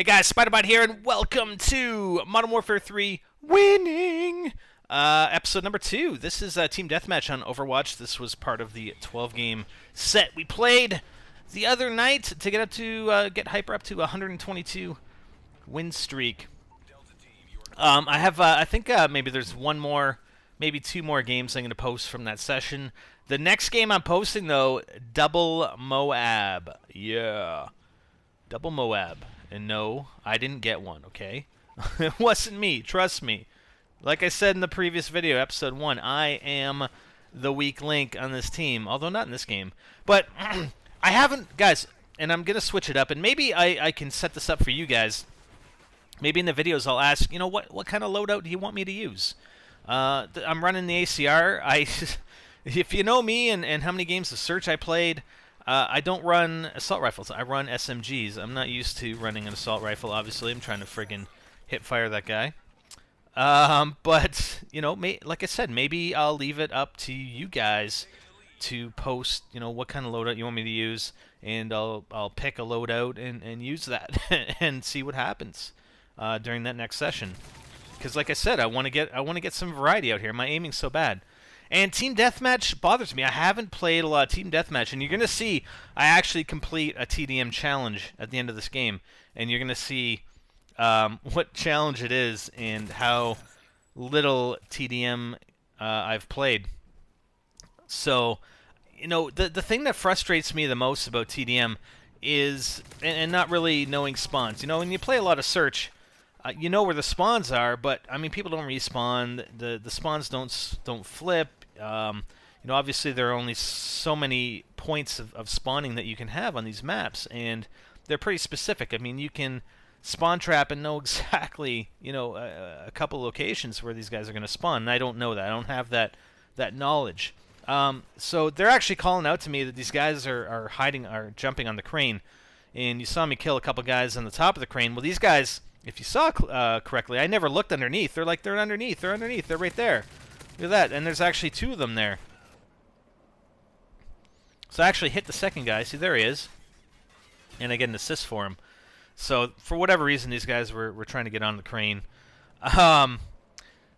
Hey guys, Spiderbot here, and welcome to Modern Warfare 3 Winning! Episode number 2. This is Team Deathmatch on Overwatch. This was part of the 12-game set we played the other night to get up to get Hyper up to 122 win streak. I think maybe there's one more, maybe two more games I'm going to post from that session. The next game I'm posting, though, Double Moab. Yeah. Double Moab. And no, I didn't get one, okay? It wasn't me, trust me. Like I said in the previous video, episode 1, I am the weak link on this team. Although not in this game. But I haven't, guys, and I'm going to switch it up. And maybe I can set this up for you guys. Maybe in the videos I'll ask, you know, what kind of loadout do you want me to use? I'm running the ACR. If you know me and how many games of Search I played, I don't run assault rifles. I run SMGs. I'm not used to running an assault rifle, obviously. I'm trying to friggin' hit fire that guy. But, you know, like I said, maybe I'll leave it up to you guys to post, you know, what kind of loadout you want me to use, and I'll pick a loadout and use that and see what happens during that next session. Because, like I said, I want to get some variety out here. My aiming's so bad. And Team Deathmatch bothers me. I haven't played a lot of Team Deathmatch, and you're going to see I actually complete a TDM challenge at the end of this game, and you're going to see what challenge it is and how little TDM I've played. So, you know, the thing that frustrates me the most about TDM is, and not really knowing spawns. You know, when you play a lot of Search, you know where the spawns are, but I mean, people don't respawn. The spawns don't flip. You know, obviously there are only so many points of spawning that you can have on these maps, and they're pretty specific. I mean, you can spawn trap and know exactly, you know, a couple locations where these guys are going to spawn. And I don't know that. I don't have that knowledge. So they're actually calling out to me that these guys are jumping on the crane, and you saw me kill a couple guys on the top of the crane. Well, these guys, if you saw correctly, I never looked underneath. They're underneath. They're right there. Look at that. And there's actually two of them there. So I actually hit the second guy. See, there he is. And I get an assist for him. So for whatever reason, these guys were trying to get on the crane.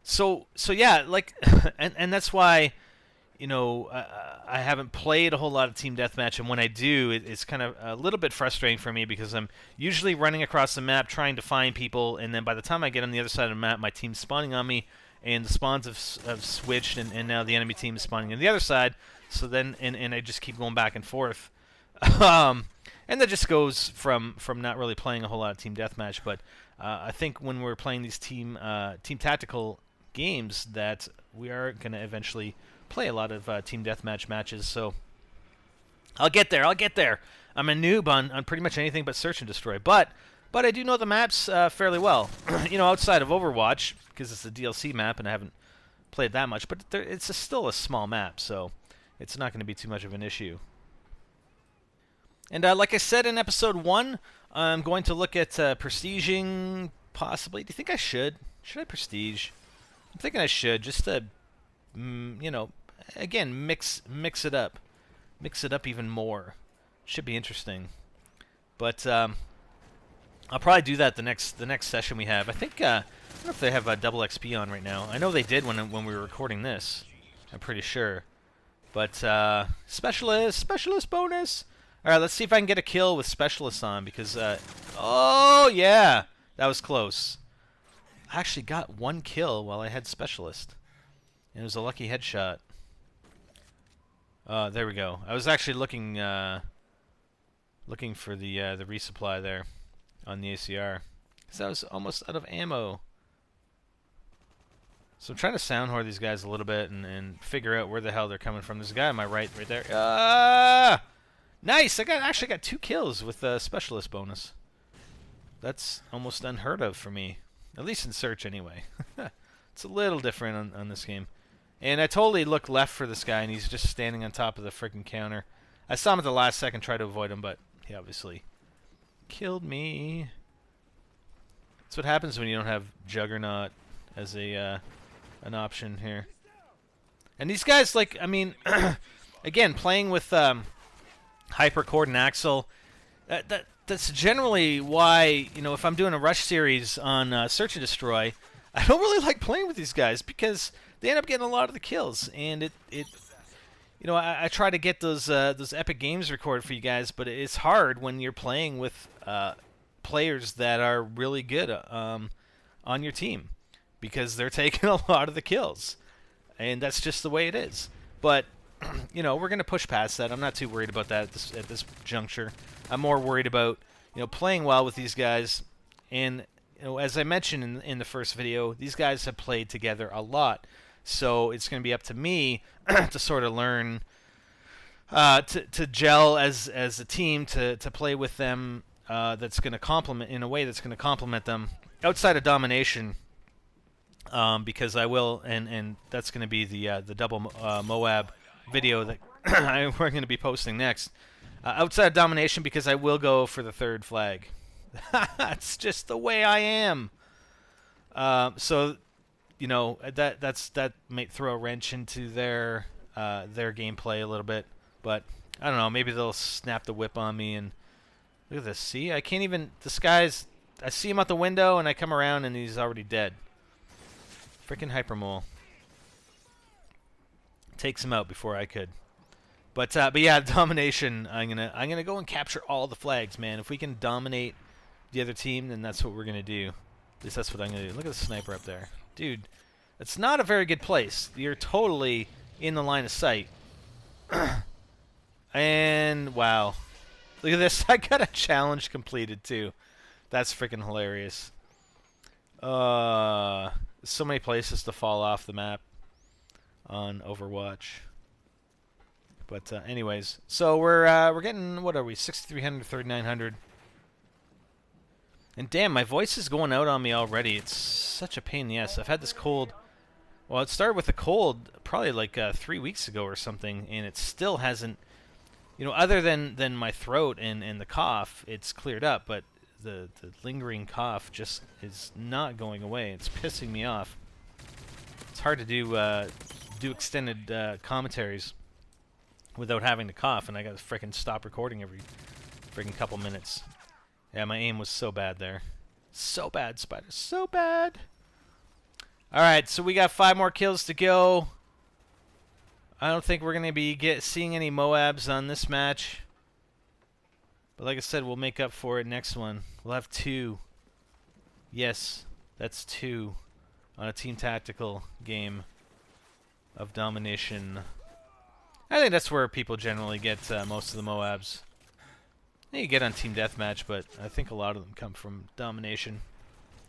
So yeah, like, and that's why, you know, I haven't played a whole lot of Team Deathmatch, and when I do, it's kind of a little bit frustrating for me because I'm usually running across the map trying to find people, and then by the time I get on the other side of the map, my team's spawning on me, and the spawns have switched, and now the enemy team is spawning on the other side, so then, and I just keep going back and forth. And that just goes from not really playing a whole lot of Team Deathmatch, but I think when we're playing these team tactical games that we are going to eventually play a lot of Team Deathmatch matches, so I'll get there. I'm a noob on pretty much anything but Search and Destroy, but I do know the maps fairly well. You know, outside of Overwatch, because it's a DLC map and I haven't played that much, but it's still a small map, so it's not going to be too much of an issue. And like I said in episode 1, I'm going to look at prestiging, possibly. Do you think I should? Should I prestige? I'm thinking I should, just to, you know, again, mix it up. Mix it up even more. Should be interesting. But I'll probably do that the next session we have. I think, I don't know if they have a double XP on right now. I know they did when we were recording this. I'm pretty sure. But specialist bonus. All right, let's see if I can get a kill with specialists on, because oh yeah, that was close. I actually got one kill while I had specialist, and it was a lucky headshot. There we go. I was actually looking for the resupply there on the ACR, because I was almost out of ammo. So I'm trying to sound whore these guys a little bit and figure out where the hell they're coming from. There's a guy on my right there. Ah! Nice! I actually got 2 kills with a specialist bonus. That's almost unheard of for me. At least in Search, anyway. It's a little different on this game. And I totally looked left for this guy, and he's just standing on top of the freaking counter. I saw him at the last second, try to avoid him, but he obviously killed me. That's what happens when you don't have Juggernaut as an option here. And these guys, like, I mean, again, playing with Hypercord and Axel, that's generally why, you know, if I'm doing a rush series on Search and Destroy, I don't really like playing with these guys because they end up getting a lot of the kills, and it you know, I try to get those epic games recorded for you guys, but it's hard when you're playing with players that are really good on your team because they're taking a lot of the kills, and that's just the way it is. But you know, we're gonna push past that. I'm not too worried about that at this juncture. I'm more worried about, you know, playing well with these guys, and you know, as I mentioned in the first video, these guys have played together a lot, so it's going to be up to me to sort of learn to gel as a team to play with them. That's going to complement in a way that's going to complement them outside of domination. Because I will, and that's going to be the double Moab video that we're going to be posting next. Outside of domination, because I will go for the third flag. That's just the way I am. So, you know, that might throw a wrench into their gameplay a little bit, but I don't know. Maybe they'll snap the whip on me and look at this. See, I can't even. This guy's. I see him out the window, and I come around, and he's already dead. Freaking Hypermole takes him out before I could. But yeah, domination. I'm gonna go and capture all the flags, man. If we can dominate the other team, then that's what we're gonna do. At least that's what I'm gonna do. Look at the sniper up there, dude. It's not a very good place. You're totally in the line of sight. And wow, look at this. I got a challenge completed too. That's freaking hilarious. So many places to fall off the map on Overwatch. But anyways, so we're getting, what are we, 6,300, 3,900. And damn, my voice is going out on me already. It's such a pain in the ass. I've had this cold. Well, it started with a cold probably like 3 weeks ago or something, and it still hasn't, you know, other than my throat and the cough, it's cleared up, but the lingering cough just is not going away. It's pissing me off. It's hard to do extended commentaries without having to cough, and I gotta frickin' stop recording every frickin' couple minutes. Yeah, my aim was so bad there. So bad, Spider. So bad. Alright, so we got 5 more kills to go. I don't think we're gonna be seeing any Moabs on this match. But like I said, we'll make up for it next one. We'll have 2. Yes, that's 2 on a team tactical game of domination. I think that's where people generally get most of the Moabs. You get on Team Deathmatch, but I think a lot of them come from domination.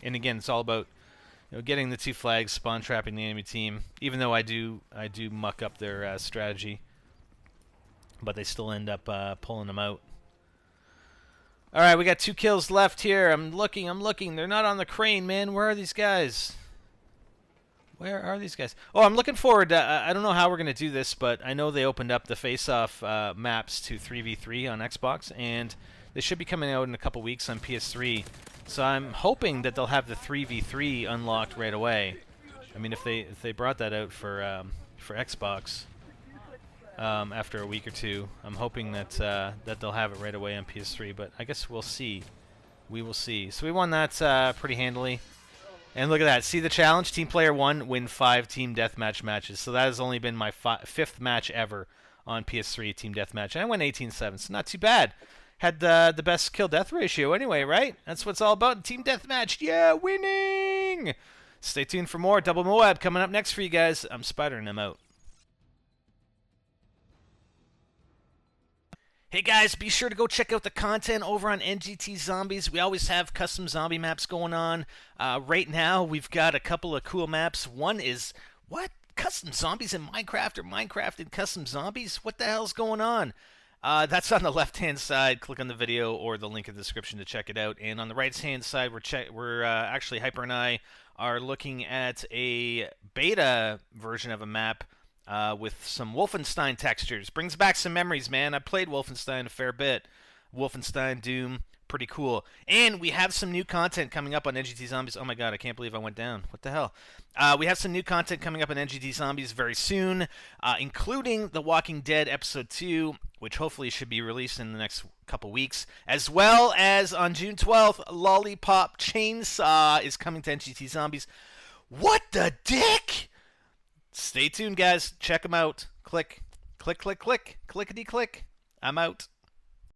And again, it's all about, you know, getting the 2 flags, spawn trapping the enemy team. Even though I do muck up their strategy, but they still end up pulling them out. All right, we got 2 kills left here. I'm looking. They're not on the crane, man. Where are these guys? Where are these guys? Oh, I'm looking forward. I don't know how we're going to do this, but I know they opened up the face-off maps to 3v3 on Xbox, and they should be coming out in a couple weeks on PS3. So I'm hoping that they'll have the 3v3 unlocked right away. I mean, if they brought that out for Xbox after a week or two, I'm hoping that that they'll have it right away on PS3. But I guess we'll see. We will see. So we won that pretty handily. And look at that. See the challenge? Team player 1 win 5 team deathmatch matches. So that has only been my 5th match ever on PS3 team deathmatch. And I went 18-7. So not too bad. Had the best kill death ratio anyway, right? That's what it's all about in team deathmatch. Yeah, winning! Stay tuned for more Double Moab coming up next for you guys. I'm Spider and I'm out. Hey guys, be sure to go check out the content over on NGT Zombies. We always have custom zombie maps going on. Right now, we've got a couple of cool maps. One is, what? Custom zombies in Minecraft or Minecraft in custom zombies? What the hell's going on? That's on the left-hand side. Click on the video or the link in the description to check it out. And on the right-hand side, we're actually, Hyper and I are looking at a beta version of a map with some Wolfenstein textures. Brings back some memories, man. I played Wolfenstein a fair bit. Wolfenstein, Doom, pretty cool. And we have some new content coming up on NGT Zombies. Oh my god, I can't believe I went down. What the hell? We have some new content coming up on NGT Zombies very soon, including The Walking Dead Episode 2, which hopefully should be released in the next couple weeks, as well as on June 12th, Lollipop Chainsaw is coming to NGT Zombies. What the dick? Stay tuned, guys. Check them out. Click, click, click, click, clickety click. I'm out.